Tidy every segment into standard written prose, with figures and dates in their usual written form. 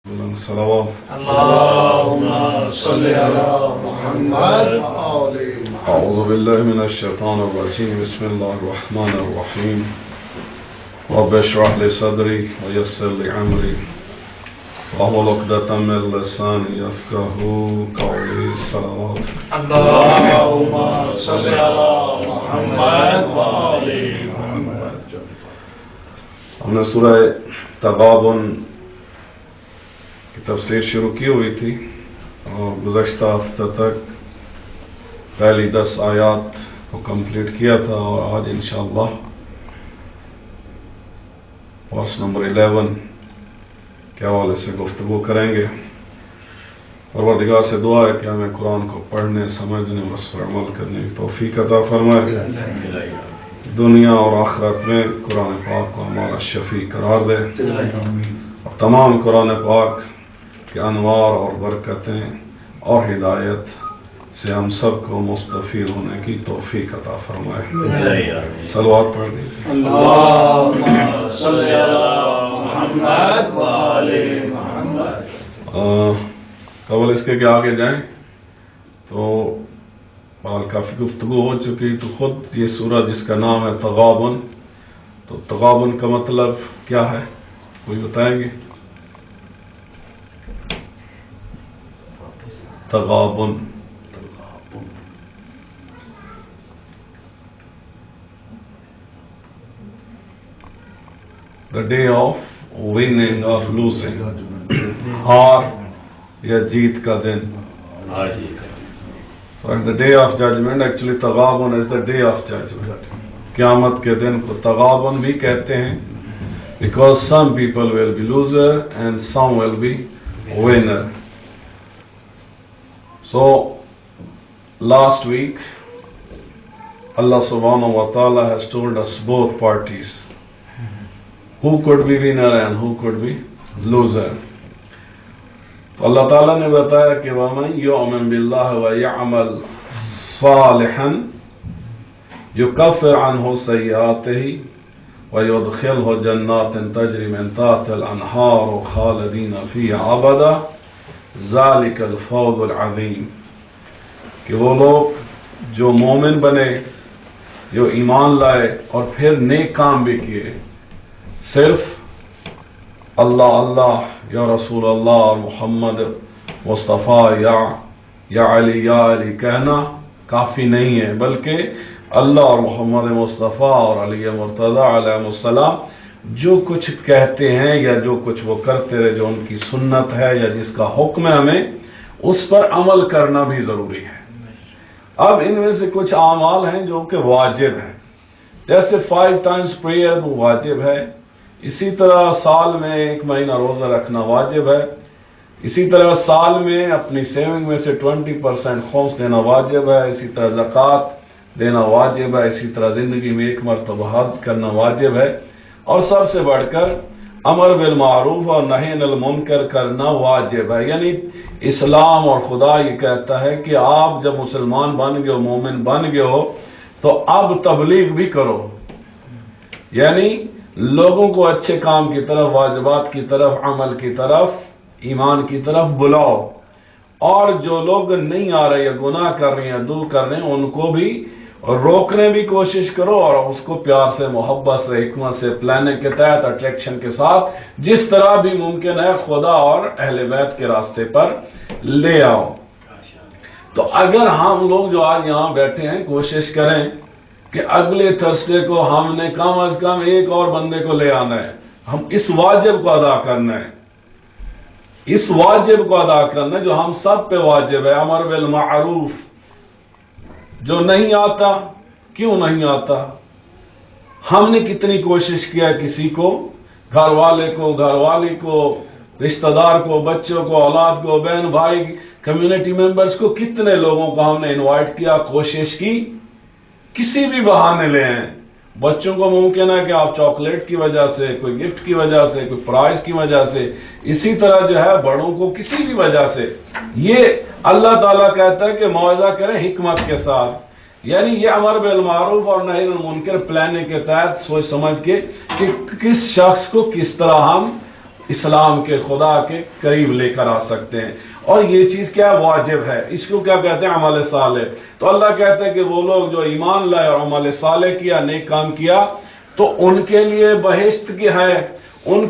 صلوات اللهم صل على محمد وآل محمد. أعوذ بالله من الشيطان الرجيم. بسم الله الرحمن الرحيم. رب اشرح لي صدري ويسر لي أمري واحلل عقدة من لساني يفقهوا قولي. صلوات اللهم صل على محمد وآل محمد. ہم نے سورہ تغابن کی تفسیر شروع کی ہوئی تھی اور گزشتہ ہفتہ تک پہلی 10 آیات کو کمپلیٹ کیا تھا، اور آج انشاءاللہ ورس نمبر 11 کے حوالے سے گفتگو کریں گے۔ پروردگار سے دعا ہے کہ ہمیں قرآن کو پڑھنے، سمجھنے اور اس پر عمل کرنے کی توفیق عطا فرمائے، دنیا اور آخرت میں قرآن پاک کو ہمارا شفیع قرار دے، اور تمام قرآن پاک کے انوار اور برکتیں اور ہدایت سے ہم سب کو مستفید ہونے کی توفیق عطا فرمائے۔ صلوات پڑھ دیجیے۔ اللهم صل على محمد وآل محمد. قبل اس کے کہ آگے جائیں تو کافی گفتگو ہو چکی، تو خود یہ سورہ جس کا نام ہے تغابن، تو تغابن کا مطلب کیا ہے، کوئی بتائیں گے؟ تغابن the day of winning or losing، ہار یا جیت کا دن۔ So the day of judgment, actually تغابن is the day of judgment. قیامت کے دن کو تغابن بھی کہتے ہیں because some people will be loser and some will be winner. So last week Allah subhanahu wa ta'ala has told us both parties who could be winner and who could be loser. تو اللہ تعالیٰ نے بتایا کہ وَمَنْ يُؤْمِنْ بِاللَّهِ وَيَعْمَلْ صَالِحًا يُكَفِّرْ عَنْهُ سَيِّئَاتِهِ وَيُدْخِلْهُ جَنَّاتٍ تَجْرِي مِنْ تَحْتِهَا الْأَنْهَارُ خَالِدِينَ فِيهَا أَبَدًا ذَلِكَ الْفَوْزُ الْعَظِيمُ، کہ وہ لوگ جو مومن بنے، جو ایمان لائے اور پھر نیک کام بھی کیے، صرف اللہ اللہ یا رسول اللہ اور محمد مصطفیٰ یا علی کہنا کافی نہیں ہے، بلکہ اللہ اور محمد مصطفیٰ اور علی مرتضی علیہ السلام جو کچھ کہتے ہیں یا جو کچھ وہ کرتے رہے، جو ان کی سنت ہے یا جس کا حکم ہے، ہمیں اس پر عمل کرنا بھی ضروری ہے۔ اب ان میں سے کچھ اعمال ہیں جو کہ واجب ہیں، جیسے 5 times prayer وہ واجب ہے، اسی طرح سال میں 1 مہینہ روزہ رکھنا واجب ہے، اسی طرح سال میں اپنی سیونگ میں سے 20% خمس دینا واجب ہے، اسی طرح زکوٰۃ دینا واجب ہے، اسی طرح زندگی میں 1 مرتبہ حج کرنا واجب ہے، اور سب سے بڑھ کر امر بالمعروف اور نہی عن المنکر کرنا واجب ہے۔ یعنی اسلام اور خدا یہ کہتا ہے کہ آپ جب مسلمان بن گئے ہو، مومن بن گئے ہو، تو اب تبلیغ بھی کرو، یعنی لوگوں کو اچھے کام کی طرف، واجبات کی طرف، عمل کی طرف، ایمان کی طرف بلاؤ، اور جو لوگ نہیں آ رہے یا گناہ کر رہے ہیں، دور کر رہے ہیں، ان کو بھی روکنے بھی کوشش کرو، اور اس کو پیار سے، محبت سے، حکمت سے، پلاننگ کے تحت، اٹریکشن کے ساتھ، جس طرح بھی ممکن ہے خدا اور اہل بیت کے راستے پر لے آؤ۔ تو اگر ہم لوگ جو آج یہاں بیٹھے ہیں کوشش کریں کہ اگلے تھرسڈے کو ہم نے کم از کم 1 اور بندے کو لے آنا ہے، ہم اس واجب کو ادا کرنا ہے، اس واجب کو ادا کرنا ہے جو ہم سب پہ واجب ہے، امر بالمعروف۔ جو نہیں آتا، کیوں نہیں آتا؟ ہم نے کتنی کوشش کیا کسی کو، گھر والے کو، گھر والی کو، رشتہ دار کو، بچوں کو، اولاد کو، بہن بھائی، کمیونٹی ممبرز کو، کتنے لوگوں کو ہم نے انوائٹ کیا، کوشش کی، کسی بھی بہانے لے ہیں۔ بچوں کو ممکن ہے کہ آپ چاکلیٹ کی وجہ سے، کوئی گفٹ کی وجہ سے، کوئی پرائز کی وجہ سے، اسی طرح جو ہے بڑوں کو کسی بھی وجہ سے، یہ اللہ تعالیٰ کہتا ہے کہ موعظہ کریں حکمت کے ساتھ، یعنی یہ امر بالمعروف اور نہی عن المنکر پلاننگ کے تحت سوچ سمجھ کے کہ کس شخص کو کس طرح ہم اسلام کے خدا کے قریب لے کر آ سکتے ہیں. اور یہ چیز کیا واجب ہے، اس کو کیا کہتے ہیں؟ عمل صالح. تو اللہ کہتے ہیں کہ وہ لوگ جو ایمان لائے اور عمل صالح کیا، نیک کام کیا، تو ان کے لیے بہشت کی ہے. ان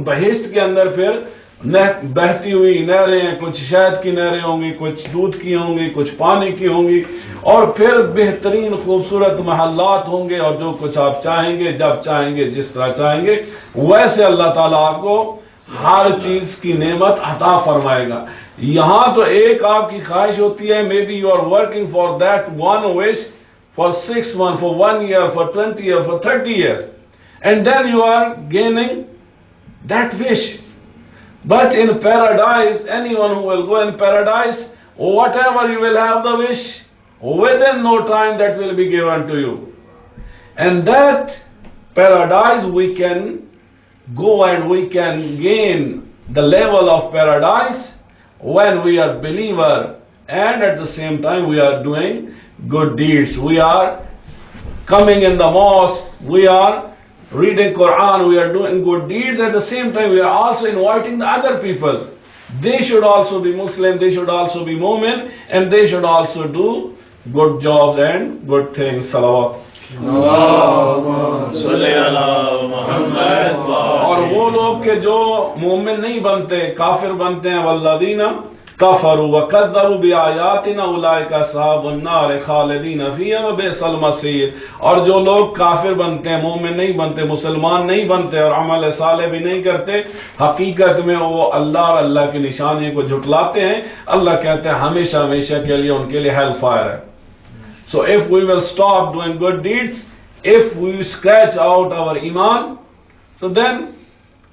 بہشت کے اندر پھر بہتی ہوئی نہریں ہیں، کچھ شہد کی نہریں ہوں گی، کچھ دودھ کی ہوں گی، کچھ پانی کی ہوں گی، اور پھر بہترین خوبصورت محلات ہوں گے، اور جو کچھ آپ چاہیں گے، جب چاہیں گے، جس طرح چاہیں گے، ویسے اللہ تعالیٰ آپ کو ہر چیز کی نعمت عطا فرمائے گا. یہاں تو ایک آپ کی خواہش ہوتی ہے، maybe you are working for that one wish for 6 months, for 1 year, for 20 years, for 30 years. And then you are gaining that wish. But in paradise, anyone who will go in paradise, whatever you will have the wish, within no time that will be given to you. And that paradise we can go and we can gain the level of paradise when we are believer and at the same time we are doing good deeds. We are coming in the mosque, we are reading Quran, we are doing good deeds. At the same time we are also inviting the other people. They should also be Muslim, they should also be Mu'min, and they should also do good jobs and good things. Salawat. اور وہ لوگ کہ جو مومن نہیں بنتے، کافر بنتے ہیں، والذین کفروا وکذبوا بآیاتنا اولئک اصحاب النار خالدین فیہا وبئس المصیر. اور جو لوگ کافر بنتے ہیں، مومن نہیں بنتے، مسلمان نہیں بنتے، اور عمل صالح بھی نہیں کرتے، حقیقت میں وہ اللہ اور اللہ کی نشانی کو جھٹلاتے ہیں. اللہ کہتے ہیں ہمیشہ ہمیشہ کے لیے ان کے لیے ہیل فائر ہے. So if we will stop doing good deeds, if we scratch out our iman, so then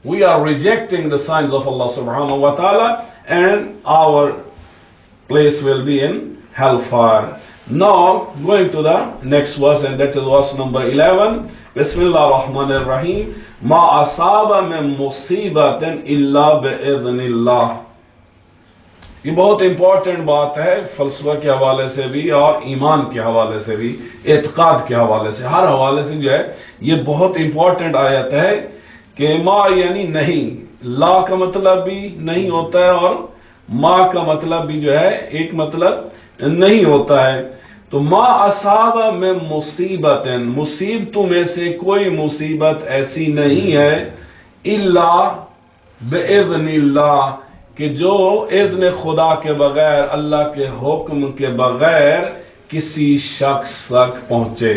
we are rejecting the signs of Allah subhanahu wa ta'ala, and our place will be in hellfire. Now going to the next verse, and that is verse number 11. Bismillah ar-Rahman ar-Rahim. Ma asaba min musibatin illa bi-idhnillah. یہ بہت important بات ہے فلسفہ کے حوالے سے بھی اور ایمان کے حوالے سے بھی، اعتقاد کے حوالے سے، ہر حوالے سے جو ہے یہ بہت امپورٹنٹ آیت ہے کہ ما یعنی نہیں، لا کا مطلب بھی نہیں ہوتا ہے اور ما کا مطلب بھی جو ہے ایک مطلب نہیں ہوتا ہے. تو ما اصاب میں مصیبت، مصیبتوں میں سے کوئی مصیبت ایسی نہیں ہے الا باذن اللہ، کہ جو اذن خدا کے بغیر، اللہ کے حکم کے بغیر کسی شخص تک پہنچے.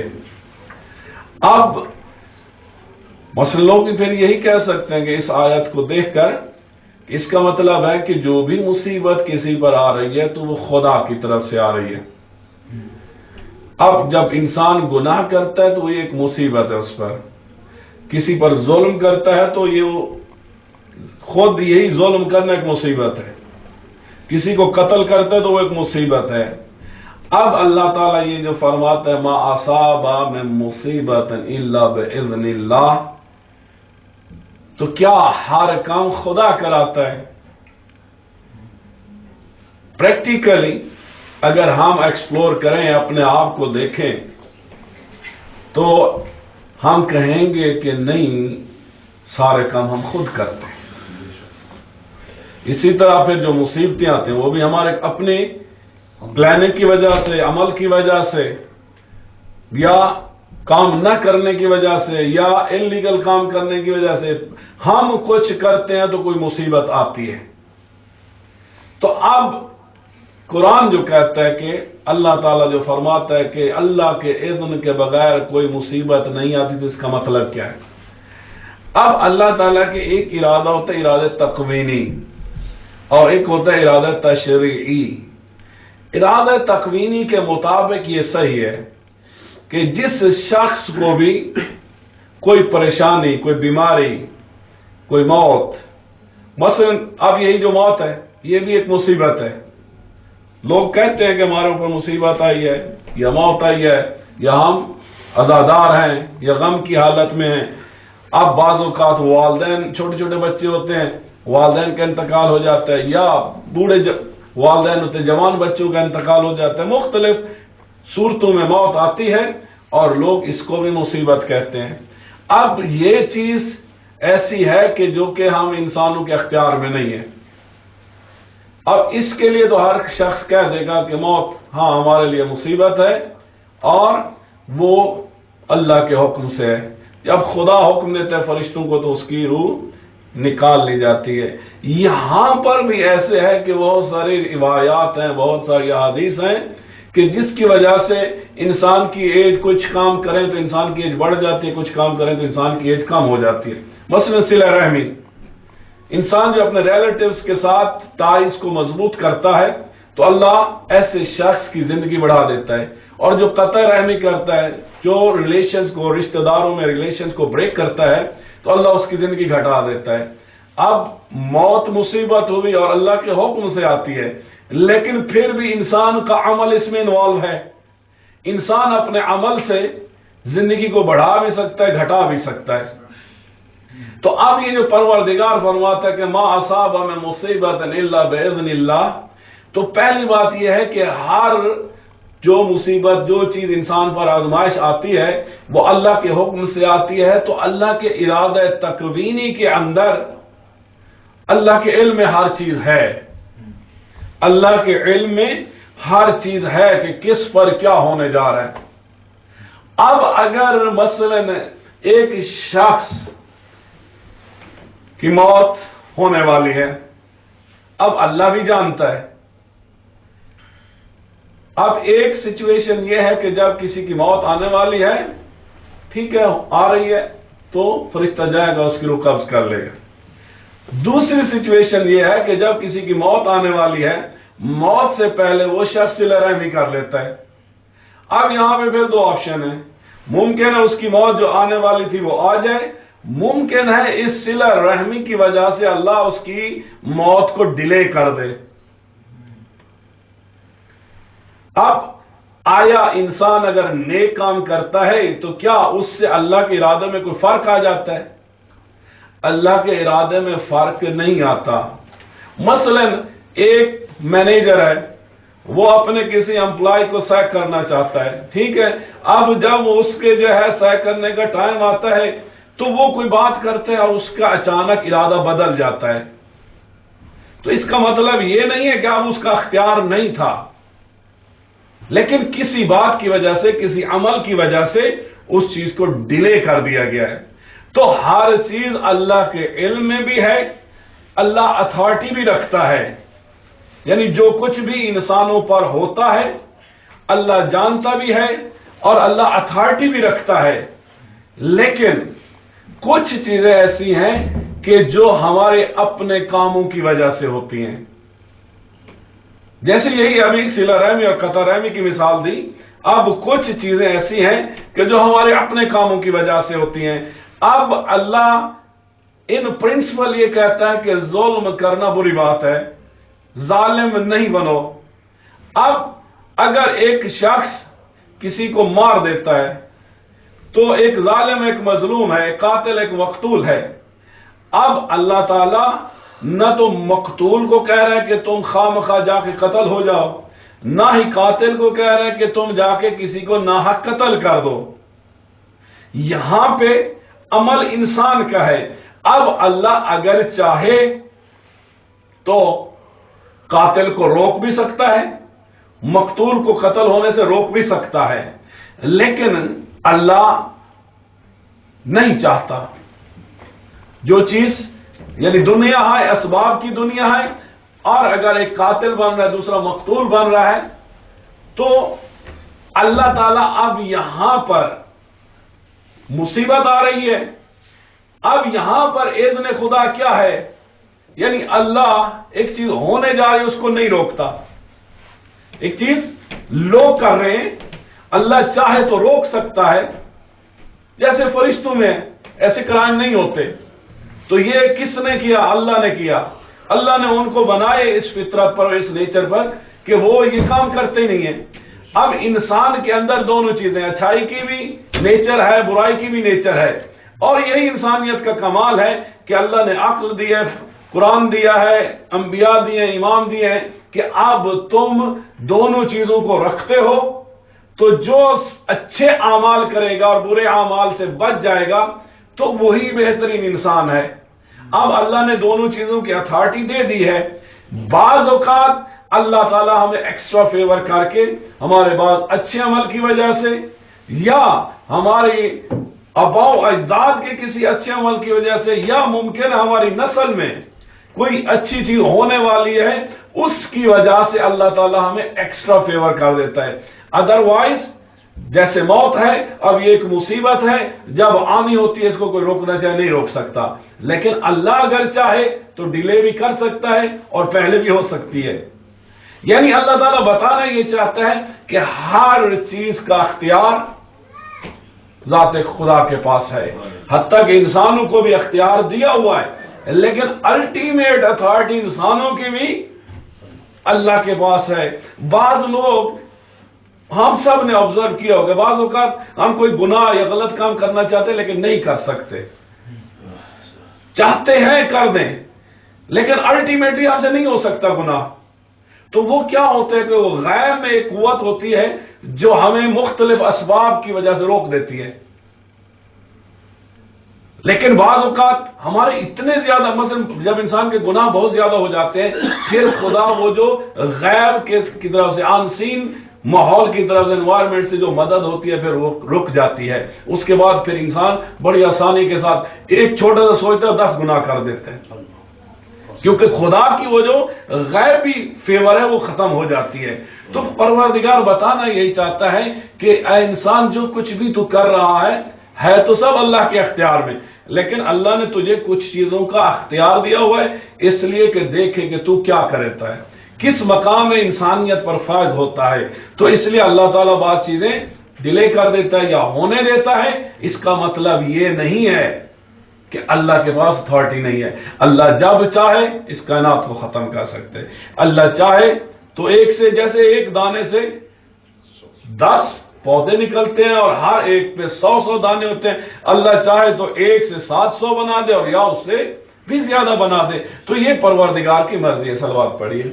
اب مثلا لوگ بھی پھر یہی کہہ سکتے ہیں کہ اس آیت کو دیکھ کر اس کا مطلب ہے کہ جو بھی مصیبت کسی پر آ رہی ہے تو وہ خدا کی طرف سے آ رہی ہے. اب جب انسان گناہ کرتا ہے تو یہ ایک مصیبت ہے اس پر، کسی پر ظلم کرتا ہے تو یہ خود یہی ظلم کرنا ایک مصیبت ہے، کسی کو قتل کرتا ہے تو وہ ایک مصیبت ہے. اب اللہ تعالیٰ یہ جو فرماتا ہے ما اصاب من مصیبت الا باذن اللہ، تو کیا ہر کام خدا کراتا ہے؟ پریکٹیکلی اگر ہم ایکسپلور کریں، اپنے آپ کو دیکھیں، تو ہم کہیں گے کہ نہیں، سارے کام ہم خود کرتے ہیں. اسی طرح پھر جو مصیبتیں آتی ہیں وہ بھی ہمارے اپنے پلاننگ کی وجہ سے، عمل کی وجہ سے، یا کام نہ کرنے کی وجہ سے، یا انلیگل کام کرنے کی وجہ سے ہم کچھ کرتے ہیں تو کوئی مصیبت آتی ہے. تو اب قرآن جو کہتا ہے کہ اللہ تعالیٰ جو فرماتا ہے کہ اللہ کے اذن کے بغیر کوئی مصیبت نہیں آتی، تو اس کا مطلب کیا ہے؟ اب اللہ تعالیٰ کے ایک ارادہ ہوتا ہے ارادہ تکوینی، اور ایک ہوتا ہے ارادہ تشریعی. ارادہ تکوینی کے مطابق یہ صحیح ہے کہ جس شخص کو بھی کوئی پریشانی، کوئی بیماری، کوئی موت، مثلا اب یہی جو موت ہے یہ بھی ایک مصیبت ہے. لوگ کہتے ہیں کہ ہمارے اوپر مصیبت آئی ہے یا موت آئی ہے یا ہم عزادار ہیں یا غم کی حالت میں ہیں. اب بعض اوقات والدین، چھوٹے چھوٹے بچے ہوتے ہیں، والدین کا انتقال ہو جاتا ہے، یا بوڑھے والدین ہوتے ہیں، جوان بچوں کا انتقال ہو جاتا ہے. مختلف صورتوں میں موت آتی ہے اور لوگ اس کو بھی مصیبت کہتے ہیں. اب یہ چیز ایسی ہے کہ جو کہ ہم انسانوں کے اختیار میں نہیں ہے۔ اب اس کے لیے تو ہر شخص کہہ دے گا کہ موت ہاں ہمارے لیے مصیبت ہے اور وہ اللہ کے حکم سے ہے۔ جب خدا حکم دیتا ہے فرشتوں کو تو اس کی روح نکال لی جاتی ہے۔ یہاں پر بھی ایسے ہے کہ بہت ساری روایات ہیں، بہت ساری احادیث ہیں کہ جس کی وجہ سے انسان کی ایج کچھ کام کریں تو انسان کی ایج بڑھ جاتی ہے، کچھ کام کریں تو انسان کی ایج کم ہو جاتی ہے۔ مثلا صلہ رحمی، انسان جو اپنے ریلیٹیوز کے ساتھ ٹائز کو مضبوط کرتا ہے تو اللہ ایسے شخص کی زندگی بڑھا دیتا ہے، اور جو قطع رحمی کرتا ہے، جو ریلیشنز کو، رشتہ داروں میں ریلیشنز کو بریک کرتا ہے تو اللہ اس کی زندگی گھٹا دیتا ہے۔ اب موت مصیبت ہوئی اور اللہ کے حکم سے آتی ہے، لیکن پھر بھی انسان کا عمل اس میں انوالو ہے۔ انسان اپنے عمل سے زندگی کو بڑھا بھی سکتا ہے، گھٹا بھی سکتا ہے۔ تو اب یہ جو پروردگار فرماتا ہے کہ ما اصاب من مصیبت الا باذن اللہ، تو پہلی بات یہ ہے کہ ہر جو مصیبت، جو چیز انسان پر آزمائش آتی ہے وہ اللہ کے حکم سے آتی ہے، تو اللہ کے ارادہ تکوینی کے اندر اللہ کے علم میں ہر چیز ہے۔ اللہ کے علم میں ہر چیز ہے کہ کس پر کیا ہونے جا رہا ہے۔ اب اگر مثلا ایک شخص کی موت ہونے والی ہے، اب اللہ بھی جانتا ہے۔ اب ایک سچویشن یہ ہے کہ جب کسی کی موت آنے والی ہے، ٹھیک ہے، آ رہی ہے تو فرشتہ جائے گا، اس کی روح قبض کر لے گا۔ دوسری سچویشن یہ ہے کہ جب کسی کی موت آنے والی ہے، موت سے پہلے وہ شخص صلہ رحمی کر لیتا ہے۔ اب یہاں پہ پھر دو آپشن ہیں، ممکن ہے اس کی موت جو آنے والی تھی وہ آ جائے، ممکن ہے اس صلہ رحمی کی وجہ سے اللہ اس کی موت کو ڈیلے کر دے۔ اب آیا انسان اگر نیک کام کرتا ہے تو کیا اس سے اللہ کے ارادے میں کوئی فرق آ جاتا ہے؟ اللہ کے ارادے میں فرق نہیں آتا۔ مثلا ایک مینیجر ہے، وہ اپنے کسی امپلائی کو سیک کرنا چاہتا ہے، ٹھیک ہے، اب جب اس کے جو ہے سیک کرنے کا ٹائم آتا ہے تو وہ کوئی بات کرتے ہیں اور اس کا اچانک ارادہ بدل جاتا ہے، تو اس کا مطلب یہ نہیں ہے کہ اب اس کا اختیار نہیں تھا، لیکن کسی بات کی وجہ سے، کسی عمل کی وجہ سے اس چیز کو ڈیلے کر دیا گیا ہے۔ تو ہر چیز اللہ کے علم میں بھی ہے، اللہ اتھارٹی بھی رکھتا ہے، یعنی جو کچھ بھی انسانوں پر ہوتا ہے اللہ جانتا بھی ہے اور اللہ اتھارٹی بھی رکھتا ہے، لیکن کچھ چیزیں ایسی ہیں کہ جو ہمارے اپنے کاموں کی وجہ سے ہوتی ہیں، جیسے یہی ابھی صلہ رحمی اور قطع رحمی کی مثال دی۔ اب کچھ چیزیں ایسی ہیں کہ جو ہمارے اپنے کاموں کی وجہ سے ہوتی ہیں۔ اب اللہ ان پرنسپل یہ کہتا ہے کہ ظلم کرنا بری بات ہے، ظالم نہیں بنو۔ اب اگر ایک شخص کسی کو مار دیتا ہے تو ایک ظالم ایک مظلوم ہے، ایک قاتل ایک مقتول ہے۔ اب اللہ تعالی نہ تو مقتول کو کہہ رہے کہ تم خواہ مخواہ جا کے قتل ہو جاؤ، نہ ہی قاتل کو کہہ رہے کہ تم جا کے کسی کو ناحق قتل کر دو۔ یہاں پہ عمل انسان کا ہے۔ اب اللہ اگر چاہے تو قاتل کو روک بھی سکتا ہے، مقتول کو قتل ہونے سے روک بھی سکتا ہے، لیکن اللہ نہیں چاہتا۔ جو چیز یعنی دنیا ہے، اسباب کی دنیا ہے، اور اگر ایک قاتل بن رہا ہے دوسرا مقتول بن رہا ہے تو اللہ تعالیٰ اب یہاں پر مصیبت آ رہی ہے، اب یہاں پر اذن خدا کیا ہے؟ یعنی اللہ ایک چیز ہونے جا رہی ہے اس کو نہیں روکتا، ایک چیز لوگ کر رہے ہیں اللہ چاہے تو روک سکتا ہے، جیسے فرشتوں میں ایسے کرائم نہیں ہوتے، تو یہ کس نے کیا؟ اللہ نے کیا۔ اللہ نے ان کو بنائے اس فطرت پر، اس نیچر پر کہ وہ یہ کام کرتے ہی نہیں ہیں۔ اب انسان کے اندر دونوں چیزیں، اچھائی کی بھی نیچر ہے، برائی کی بھی نیچر ہے، اور یہی انسانیت کا کمال ہے کہ اللہ نے عقل دی ہے، قرآن دیا ہے، انبیاء دیے ہیں، امام دیے ہیں کہ اب تم دونوں چیزوں کو رکھتے ہو، تو جو اچھے اعمال کرے گا اور برے اعمال سے بچ جائے گا تو وہی بہترین انسان ہے۔ اب اللہ نے دونوں چیزوں کی اتھارٹی دے دی ہے۔ بعض اوقات اللہ تعالیٰ ہمیں ایکسٹرا فیور کر کے ہمارے بعض اچھے عمل کی وجہ سے یا ہماری آباء و اجداد کے کسی اچھے عمل کی وجہ سے یا ممکن ہماری نسل میں کوئی اچھی چیز ہونے والی ہے، اس کی وجہ سے اللہ تعالیٰ ہمیں ایکسٹرا فیور کر دیتا ہے۔ ادروائز جیسے موت ہے، اب یہ ایک مصیبت ہے، جب آنی ہوتی ہے اس کو کوئی روکنا چاہے نہیں روک سکتا، لیکن اللہ اگر چاہے تو ڈیلے بھی کر سکتا ہے اور پہلے بھی ہو سکتی ہے۔ یعنی اللہ تعالیٰ بتانا یہ چاہتا ہے کہ ہر چیز کا اختیار ذات خدا کے پاس ہے، حتیٰ کہ انسانوں کو بھی اختیار دیا ہوا ہے، لیکن الٹیمیٹ اتھارٹی انسانوں کی بھی اللہ کے پاس ہے۔ بعض لوگ، ہم سب نے آبزرو کیا ہوگا، بعض اوقات ہم کوئی گناہ یا غلط کام کرنا چاہتے لیکن نہیں کر سکتے، چاہتے ہیں کر دیں لیکن الٹیمیٹلی ہم سے نہیں ہو سکتا گناہ۔ تو وہ کیا ہوتا ہے کہ وہ غیب میں ایک قوت ہوتی ہے جو ہمیں مختلف اسباب کی وجہ سے روک دیتی ہے، لیکن بعض اوقات ہمارے اتنے زیادہ، مثلا جب انسان کے گناہ بہت زیادہ ہو جاتے ہیں، پھر خدا وہ جو غیب کی طرف سے انسین ماحول کی طرف سے، انوائرمنٹ سے جو مدد ہوتی ہے، پھر وہ رک جاتی ہے۔ اس کے بعد پھر انسان بڑی آسانی کے ساتھ ایک چھوٹا سا سوچتا ہے 10 گناہ کر دیتے ہیں، کیونکہ خدا کی وہ جو غیبی فیور ہے وہ ختم ہو جاتی ہے۔ تو پروردگار بتانا یہی چاہتا ہے کہ اے انسان، جو کچھ بھی تو کر رہا ہے تو سب اللہ کے اختیار میں، لیکن اللہ نے تجھے کچھ چیزوں کا اختیار دیا ہوا ہے اس لیے کہ دیکھے کہ تو کیا کرتا ہے، کس مقام میں انسانیت پر فائز ہوتا ہے۔ تو اس لیے اللہ تعالیٰ بعض چیزیں ڈیلے کر دیتا ہے یا ہونے دیتا ہے۔ اس کا مطلب یہ نہیں ہے کہ اللہ کے پاس اتھارٹی نہیں ہے۔ اللہ جب چاہے اس کائنات کو ختم کر سکتے، اللہ چاہے تو ایک سے، جیسے ایک دانے سے 10 پودے نکلتے ہیں اور ہر ایک پہ 100 دانے ہوتے ہیں، اللہ چاہے تو 1 سے 700 بنا دے اور یا اس سے بھی زیادہ بنا دے۔ تو یہ پروردگار کی مرضی ہے۔ صلوات پڑھیے۔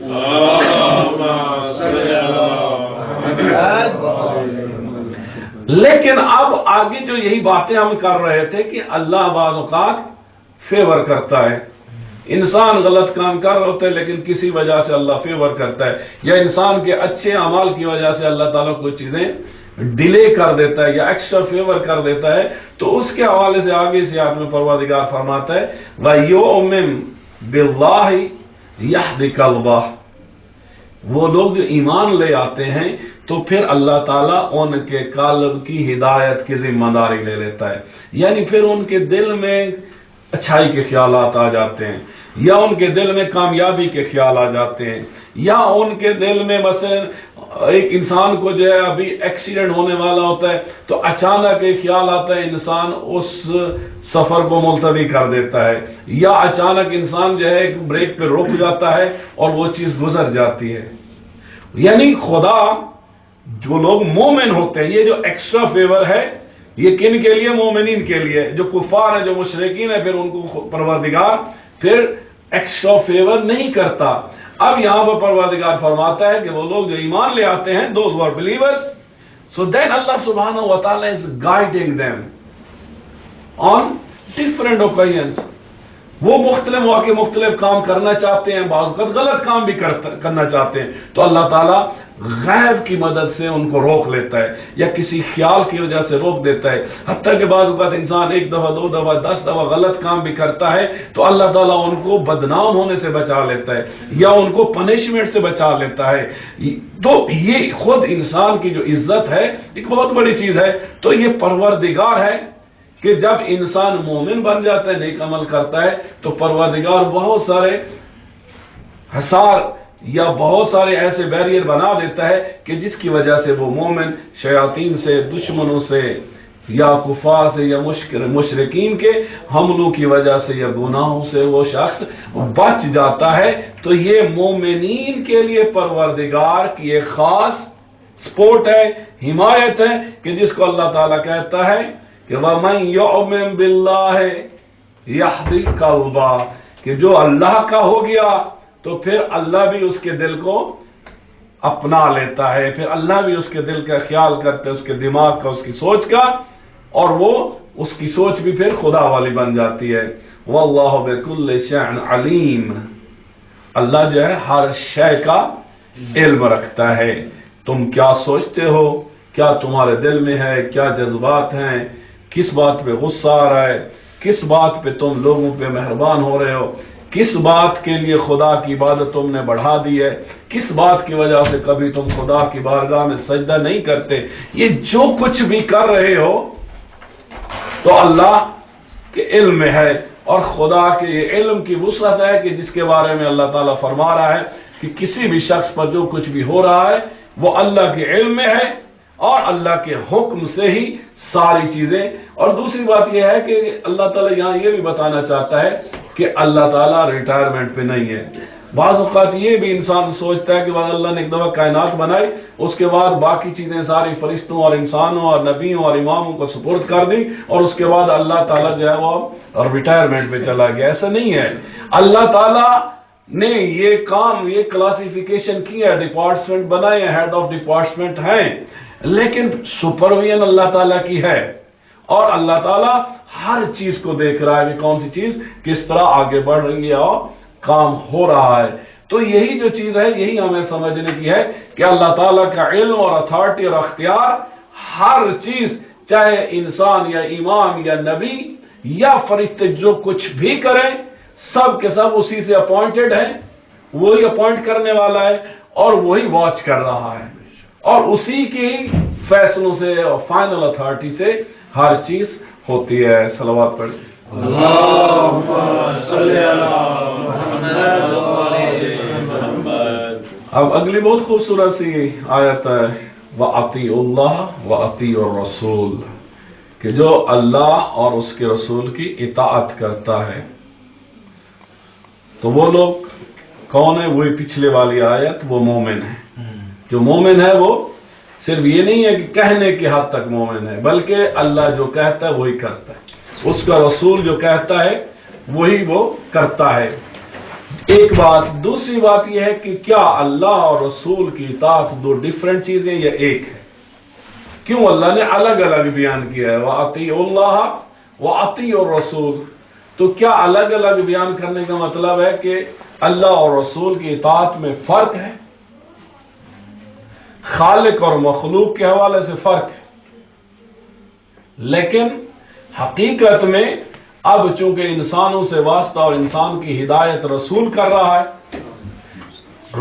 لیکن اب آگے جو یہی باتیں ہم کر رہے تھے کہ اللہ بعض اوقات فیور کرتا ہے، انسان غلط کام کر رہے ہوتے ہیں لیکن کسی وجہ سے اللہ فیور کرتا ہے، یا انسان کے اچھے اعمال کی وجہ سے اللہ تعالیٰ کوئی چیزیں ڈیلے کر دیتا ہے یا ایکسٹرا فیور کر دیتا ہے۔ تو اس کے حوالے سے آگے سے آپ میں پروردگار فرماتا ہے وَيُؤْمِن بِاللَّهِ يَهْدِ قَلْبَهُ، وہ لوگ جو ایمان لے آتے ہیں تو پھر اللہ تعالیٰ ان کے قلب کی ہدایت کی ذمہ داری لے لیتا ہے، یعنی پھر ان کے دل میں اچھائی کے خیالات آ جاتے ہیں، یا ان کے دل میں کامیابی کے خیال آ جاتے ہیں، یا ان کے دل میں مثلا ایک انسان کو جو ہے ابھی ایکسیڈنٹ ہونے والا ہوتا ہے تو اچانک ایک خیال آتا ہے، انسان اس سفر کو ملتوی کر دیتا ہے، یا اچانک انسان جو ہے ایک بریک پہ رک جاتا ہے اور وہ چیز گزر جاتی ہے۔ یعنی خدا، جو لوگ مومن ہوتے ہیں، یہ جو ایکسٹرا فیور ہے یہ کن کے لیے؟ مومنین کے لیے۔ جو کفار ہیں، جو مشرکین ہیں، پھر ان کو پروردگار پھر ایکسٹرا فیور نہیں کرتا۔ اب یہاں پر پروردگار فرماتا ہے کہ وہ لوگ جو ایمان لے آتے ہیں، those who are believers, so then Allah subhanahu wa ta'ala is guiding them on different occasions۔ وہ مختلف مواقع مختلف کام کرنا چاہتے ہیں، بعض اوقات غلط کام بھی کرنا چاہتے ہیں، تو اللہ تعالیٰ غیب کی مدد سے ان کو روک لیتا ہے یا کسی خیال کی وجہ سے روک دیتا ہے۔ حتیٰ کہ بعض اوقات انسان 1 دفعہ 2 دفعہ 10 دفعہ غلط کام بھی کرتا ہے تو اللہ تعالیٰ ان کو بدنام ہونے سے بچا لیتا ہے یا ان کو پنشمنٹ سے بچا لیتا ہے۔ تو یہ خود انسان کی جو عزت ہے ایک بہت بڑی چیز ہے۔ تو یہ پروردگار ہے کہ جب انسان مومن بن جاتا ہے، نیک عمل کرتا ہے، تو پروردگار بہت سارے حصار یا بہت سارے ایسے بیریئر بنا دیتا ہے کہ جس کی وجہ سے وہ مومن شیاطین سے، دشمنوں سے یا کفار سے یا مشرکین کے حملوں کی وجہ سے یا گناہوں سے وہ شخص بچ جاتا ہے۔ تو یہ مومنین کے لیے پروردگار کی ایک خاص سپورٹ ہے، حمایت ہے، کہ جس کو اللہ تعالیٰ کہتا ہے کہ وَمَن يُؤْمِن بِاللَّهِ يَهْدِ قَلْبَهُ، کہ جو اللہ کا ہو گیا تو پھر اللہ بھی اس کے دل کو اپنا لیتا ہے، پھر اللہ بھی اس کے دل کا خیال کرتے، اس کے دماغ کا، اس کی سوچ کا، اور وہ اس کی سوچ بھی پھر خدا والی بن جاتی ہے. واللہ بکل شیء علیم، اللہ جو ہے ہر شے کا علم رکھتا ہے. تم کیا سوچتے ہو، کیا تمہارے دل میں ہے، کیا جذبات ہیں، کس بات پہ غصہ آ رہا ہے، کس بات پہ تم لوگوں پہ مہربان ہو رہے ہو، کس بات کے لیے خدا کی عبادت تم نے بڑھا دی ہے، کس بات کی وجہ سے کبھی تم خدا کی بارگاہ میں سجدہ نہیں کرتے. یہ جو کچھ بھی کر رہے ہو تو اللہ کے علم میں ہے، اور خدا کے یہ علم کی وسعت ہے کہ جس کے بارے میں اللہ تعالیٰ فرما رہا ہے کہ کسی بھی شخص پر جو کچھ بھی ہو رہا ہے وہ اللہ کے علم میں ہے اور اللہ کے حکم سے ہی ساری چیزیں. اور دوسری بات یہ ہے کہ اللہ تعالیٰ یہاں یہ بھی بتانا چاہتا ہے کہ اللہ تعالیٰ ریٹائرمنٹ پہ نہیں ہے. بعض اوقات یہ بھی انسان سوچتا ہے کہ بعد اللہ نے ایک دفعہ کائنات بنائی، اس کے بعد باقی چیزیں ساری فرشتوں اور انسانوں اور نبیوں اور اماموں کو سپورٹ کر دی اور اس کے بعد اللہ تعالیٰ جو ہے وہ ریٹائرمنٹ پہ چلا گیا. ایسا نہیں ہے. اللہ تعالیٰ نے یہ کام، یہ کلاسیفیکیشن کی ہے، ڈپارٹمنٹ بنائے ہیں، ہیڈ آف ڈپارٹمنٹ ہیں، لیکن سپرویژن اللہ تعالیٰ کی ہے اور اللہ تعالیٰ ہر چیز کو دیکھ رہا ہے کہ کون سی چیز کس طرح آگے بڑھ رہی ہے اور کام ہو رہا ہے. تو یہی جو چیز ہے یہی ہمیں سمجھنے کی ہے کہ اللہ تعالیٰ کا علم اور اتھارٹی اور اختیار ہر چیز، چاہے انسان یا امام یا نبی یا فرشتے جو کچھ بھی کریں، سب کے سب اسی سے اپوائنٹڈ ہیں، وہی اپوائنٹ کرنے والا ہے اور وہی واچ کر رہا ہے اور اسی کی فیصلوں سے اور فائنل اتھارٹی سے ہر چیز ہوتی ہے. صلوات پڑھ. اللہم صلی علی محمد. اب اگلی بہت خوبصورت سی آیت ہے، وَأَطِیعُوا اللَّهَ وَأَطِیعُوا الرَّسُولَ، کہ جو اللہ اور اس کے رسول کی اطاعت کرتا ہے. تو وہ لوگ کون ہیں؟ وہی پچھلے والی آیت، وہ مومن ہے. جو مومن ہے وہ صرف یہ نہیں ہے کہ کہنے کی حد تک مومن ہے، بلکہ اللہ جو کہتا ہے وہی کرتا ہے، اس کا رسول جو کہتا ہے وہی وہ کرتا ہے. ایک بات. دوسری بات یہ ہے کہ کیا اللہ اور رسول کی اطاعت دو ڈیفرنٹ چیزیں یا ایک ہے؟ کیوں اللہ نے الگ الگ بیان کیا ہے؟ وَأَطِیعُوا اللَّهَ وَأَطِیعُوا الرَّسُولَ. تو کیا الگ الگ بیان کرنے کا مطلب ہے کہ اللہ اور رسول کی اطاعت میں فرق ہے؟ خالق اور مخلوق کے حوالے سے فرق ہے، لیکن حقیقت میں اب چونکہ انسانوں سے واسطہ اور انسان کی ہدایت رسول کر رہا ہے،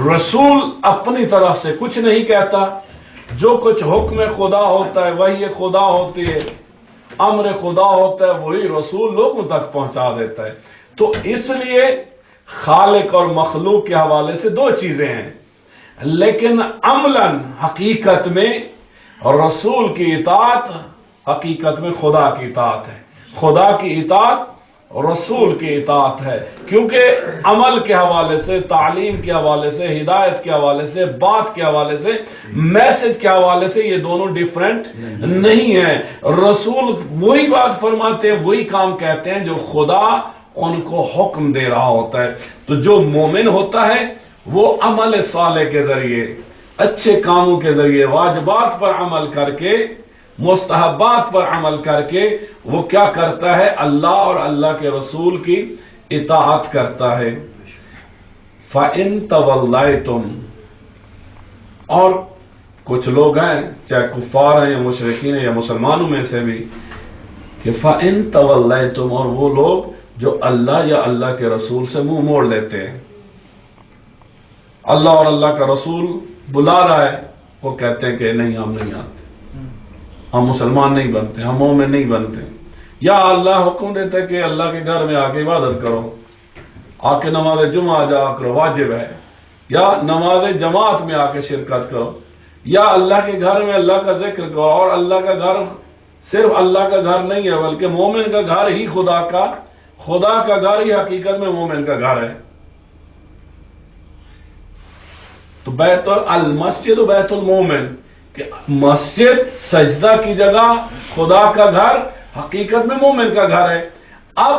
رسول اپنی طرف سے کچھ نہیں کہتا. جو کچھ حکم خدا ہوتا ہے وہی خدا ہوتی ہے، امر خدا ہوتا ہے وہی رسول لوگوں تک پہنچا دیتا ہے. تو اس لیے خالق اور مخلوق کے حوالے سے دو چیزیں ہیں، لیکن عملاً حقیقت میں رسول کی اطاعت حقیقت میں خدا کی اطاعت ہے، خدا کی اطاعت رسول کی اطاعت ہے. کیونکہ عمل کے حوالے سے، تعلیم کے حوالے سے، ہدایت کے حوالے سے، بات کے حوالے سے، میسج کے حوالے سے یہ دونوں ڈیفرنٹ نہیں ہیں. رسول وہی بات فرماتے ہیں، وہی کام کہتے ہیں جو خدا ان کو حکم دے رہا ہوتا ہے. تو جو مومن ہوتا ہے وہ عمل صالح کے ذریعے، اچھے کاموں کے ذریعے، واجبات پر عمل کر کے، مستحبات پر عمل کر کے وہ کیا کرتا ہے؟ اللہ اور اللہ کے رسول کی اطاعت کرتا ہے. فَإِن تَوَلَّيْتُمْ، اور کچھ لوگ ہیں چاہے کفار ہیں یا مشرکین ہیں یا مسلمانوں میں سے بھی، کہ فَإِن تَوَلَّيْتُمْ، اور وہ لوگ جو اللہ یا اللہ کے رسول سے منہ موڑ لیتے ہیں. اللہ اور اللہ کا رسول بلا رہا ہے، وہ کہتے ہیں کہ نہیں ہم نہیں آتے، ہم مسلمان نہیں بنتے، ہم مومن نہیں بنتے. یا اللہ حکم دیتا ہے کہ اللہ کے گھر میں آ کے عبادت کرو، آ کے نماز جمعہ ادا کرو، واجب ہے، یا نماز جماعت میں آ کے شرکت کرو، یا اللہ کے گھر میں اللہ کا ذکر کرو. اور اللہ کا گھر صرف اللہ کا گھر نہیں ہے بلکہ مومن کا گھر ہی خدا کا گھر ہی حقیقت میں مومن کا گھر ہے. تو بیت المسجد و بیت المومن، کہ مسجد سجدہ کی جگہ، خدا کا گھر حقیقت میں مومن کا گھر ہے. اب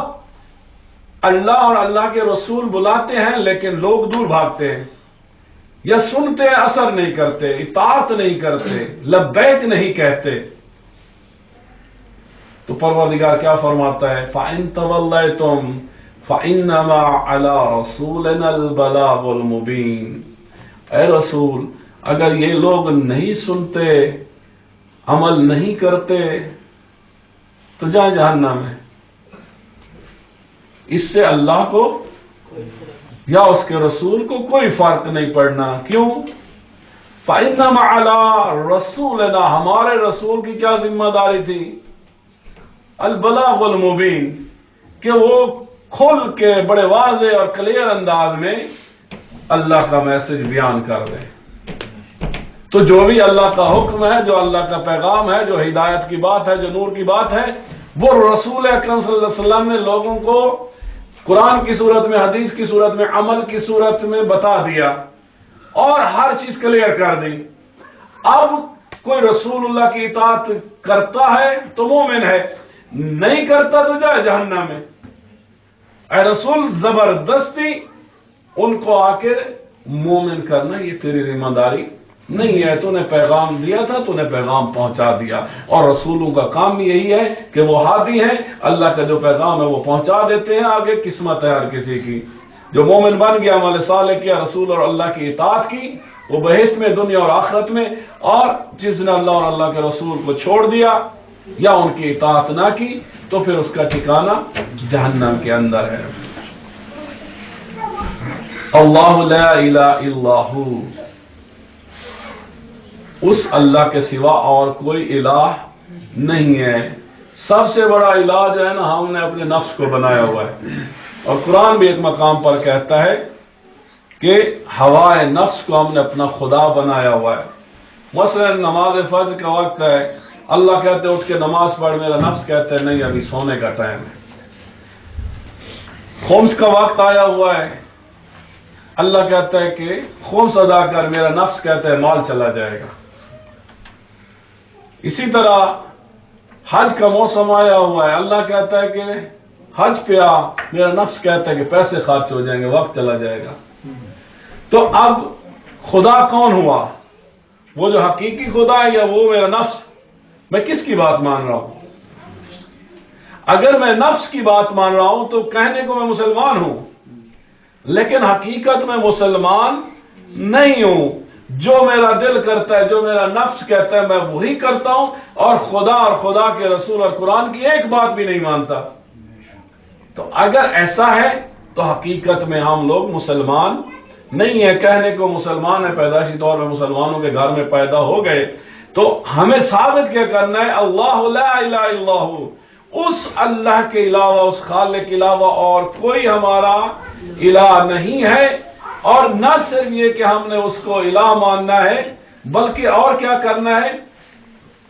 اللہ اور اللہ کے رسول بلاتے ہیں لیکن لوگ دور بھاگتے ہیں، یا سنتے ہیں اثر نہیں کرتے، اطاعت نہیں کرتے، لبیک نہیں کہتے. تو پروردگار کیا فرماتا ہے؟ فَإِن تَوَلَّيْتُمْ فَإِنَّمَا عَلَىٰ رَسُولِنَا الْبَلَاغُ الْمُبِينُ۔ اے رسول، اگر یہ لوگ نہیں سنتے، عمل نہیں کرتے تو جائیں جہنم میں، اس سے اللہ کو یا اس کے رسول کو کوئی فرق نہیں پڑنا۔ کیوں؟ فَإِنَّمَا عَلَىٰ رَسُولِنَا، ہمارے رسول کی کیا ذمہ داری تھی؟ البلاغ المبین، کہ وہ کھل کے بڑے واضح اور کلیئر انداز میں اللہ کا میسج بیان کر دیں۔ تو جو بھی اللہ کا حکم ہے، جو اللہ کا پیغام ہے، جو ہدایت کی بات ہے، جو نور کی بات ہے، وہ رسول اکرم صلی اللہ علیہ وسلم نے لوگوں کو قرآن کی صورت میں، حدیث کی صورت میں، عمل کی صورت میں بتا دیا اور ہر چیز کلیئر کر دی۔ اب کوئی رسول اللہ کی اطاعت کرتا ہے تو مومن ہے، نہیں کرتا تو جائے جہنم میں۔ اے رسول، زبردستی ان کو آ کے مومن کرنا یہ تیری ذمہ داری نہیں ہے۔ تو نے پیغام دیا تھا، تو نے پیغام پہنچا دیا، اور رسولوں کا کام یہی ہے کہ وہ ہادی ہیں، اللہ کا جو پیغام ہے وہ پہنچا دیتے ہیں۔ آگے قسمت ہے ہر کسی کی، جو مومن بن گیا، عمل صالح کیا، رسول اور اللہ کی اطاعت کی، وہ بہشت میں، دنیا اور آخرت میں، اور جس نے اللہ اور اللہ کے رسول کو چھوڑ دیا یا ان کی اطاعت نہ کی تو پھر اس کا ٹھکانہ جہنم کے اندر ہے۔ اللہ لا الہ الا ہو، اس اللہ کے سوا اور کوئی الہ نہیں ہے۔ سب سے بڑا الہ جو ہے نا، ہم نے اپنے نفس کو بنایا ہوا ہے، اور قرآن بھی ایک مقام پر کہتا ہے کہ ہوائے نفس کو ہم نے اپنا خدا بنایا ہوا ہے۔ مثلا نماز فجر کا وقت ہے، اللہ کہتے اٹھ کے نماز پڑھ، میرا نفس کہتا ہے نہیں ابھی سونے کا ٹائم ہے۔ خمس کا وقت آیا ہوا ہے، اللہ کہتا ہے کہ خمس ادا کر، میرا نفس کہتا ہے مال چلا جائے گا۔ اسی طرح حج کا موسم آیا ہوا ہے، اللہ کہتا ہے کہ حج پہ آ، میرا نفس کہتا ہے کہ پیسے خرچ ہو جائیں گے، وقت چلا جائے گا۔ تو اب خدا کون ہوا؟ وہ جو حقیقی خدا ہے یا وہ میرا نفس؟ میں کس کی بات مان رہا ہوں؟ اگر میں نفس کی بات مان رہا ہوں تو کہنے کو میں مسلمان ہوں، لیکن حقیقت میں مسلمان نہیں ہوں۔ جو میرا دل کرتا ہے، جو میرا نفس کہتا ہے، میں وہی کرتا ہوں، اور خدا کے رسول اور قرآن کی ایک بات بھی نہیں مانتا۔ تو اگر ایسا ہے تو حقیقت میں ہم لوگ مسلمان نہیں ہیں۔ کہنے کو مسلمان ہے، پیدائشی طور پہ مسلمانوں کے گھر میں پیدا ہو گئے، تو ہمیں ثابت کیا کرنا ہے؟ اللہ لا الہ الا ہو، اس اللہ کے علاوہ، اس خالق کے علاوہ اور کوئی ہمارا الہ نہیں ہے۔ اور نہ صرف یہ کہ ہم نے اس کو الہ ماننا ہے، بلکہ اور کیا کرنا ہے؟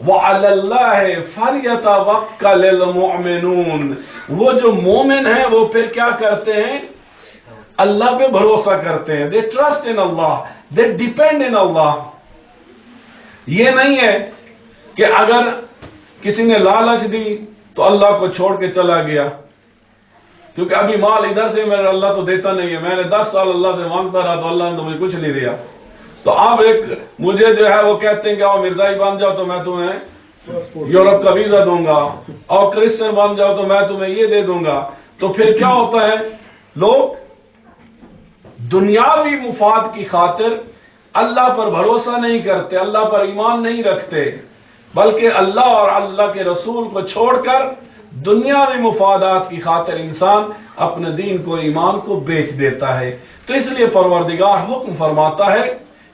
وَعَلَى اللَّهِ فَلْيَتَوَكَّلِ الْمُؤْمِنُونَ، وہ جو مومن ہیں وہ پھر کیا کرتے ہیں؟ اللہ پہ بھروسہ کرتے ہیں۔ They trust in Allah, they depend in Allah۔ یہ نہیں ہے کہ اگر کسی نے لالچ دی تو اللہ کو چھوڑ کے چلا گیا، کیونکہ ابھی مال ادھر سے میرا اللہ تو دیتا نہیں ہے، میں نے 10 سال اللہ سے مانگتا رہا تو اللہ نے تو مجھے کچھ نہیں دیا، تو اب ایک مجھے جو ہے وہ کہتے ہیں کہ آؤ مرزائی بن جاؤ تو میں تمہیں یورپ کا ویزا دوں گا، اور کرسچن بن جاؤ تو میں تمہیں یہ دے دوں گا۔ تو پھر کیا ہوتا ہے؟ لوگ دنیاوی مفاد کی خاطر اللہ پر بھروسہ نہیں کرتے، اللہ پر ایمان نہیں رکھتے، بلکہ اللہ اور اللہ کے رسول کو چھوڑ کر دنیاوی مفادات کی خاطر انسان اپنے دین کو، ایمان کو بیچ دیتا ہے۔ تو اس لیے پروردگار حکم فرماتا ہے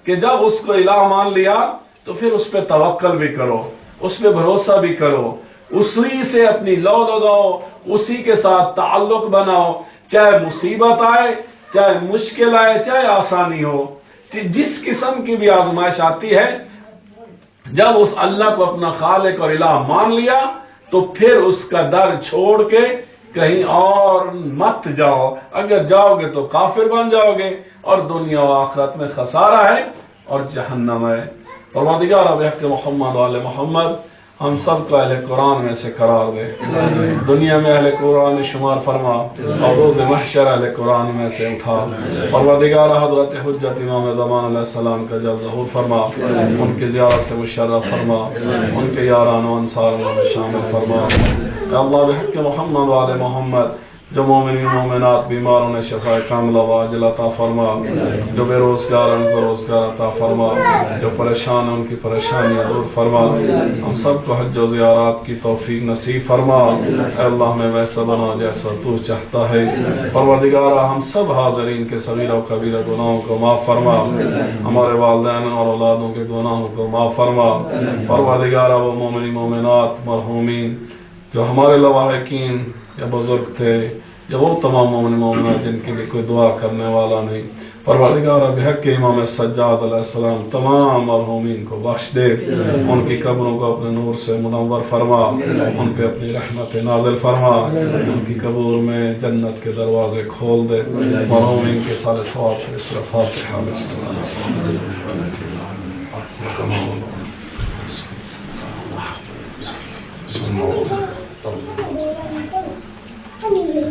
کہ جب اس کو الہ مان لیا تو پھر اس پہ توکل بھی کرو، اس پہ بھروسہ بھی کرو، اسی سے اپنی لو لگاؤ، اسی کے ساتھ تعلق بناؤ، چاہے مصیبت آئے، چاہے مشکل آئے، چاہے آسانی ہو، جس قسم کی بھی آزمائش آتی ہے، جب اس اللہ کو اپنا خالق اور الہ مان لیا تو پھر اس کا در چھوڑ کے کہیں اور مت جاؤ۔ اگر جاؤ گے تو کافر بن جاؤ گے، اور دنیا و آخرت میں خسارہ ہے اور جہنم ہے۔ پروردگار بحق محمد و آل محمد ہم سب کو اہل قرآن میں سے قرار دے، دنیا میں اہل قرآن میں شمار فرما اور روز محشر اہل قرآن میں سے اٹھا۔ پروردگار حضرت حجت امام زمان علیہ السلام کا جلد ظہور فرما، ان کی زیارت سے مشرف فرما، ان کے یاران و انصار میں شامل فرما۔ اے اللہ بحق محمد و آل محمد، جو مومنین مومنات بیماروں نے شفا کاملہ و عاجلہ عطا فرما، جو بے روزگار ان کو روزگار عطا فرما، جو پریشان ہیں ان کی پریشانیاں دور فرما، ہم سب کو حج و زیارات کی توفیق نصیب فرما۔ اے اللہ ہمیں ویسا بنا جیسا تو چاہتا ہے۔ پروردگارا ہم سب حاضرین کے صغیرہ و کبیرہ گناہوں کو معاف فرما، ہمارے والدین اور اولادوں کے گناہوں کو معاف فرما۔ پروردگارا وہ مومنین مومنات مرحومین جو ہمارے لواحقین یا بزرگ تھے یا وہ تمام مومن مومنات جن کے لیے کوئی دعا کرنے والا نہیں، پروردگار بحق امام سجاد علیہ السلام تمام مرحومین کو بخش دے، ان کی قبروں کو اپنے نور سے منور فرما، ان پہ اپنی رحمت نازل فرما، ان کی قبور میں جنت کے دروازے کھول دے، مرحومین کے سارے ثواب سے اسرفات کے حامل Anyway.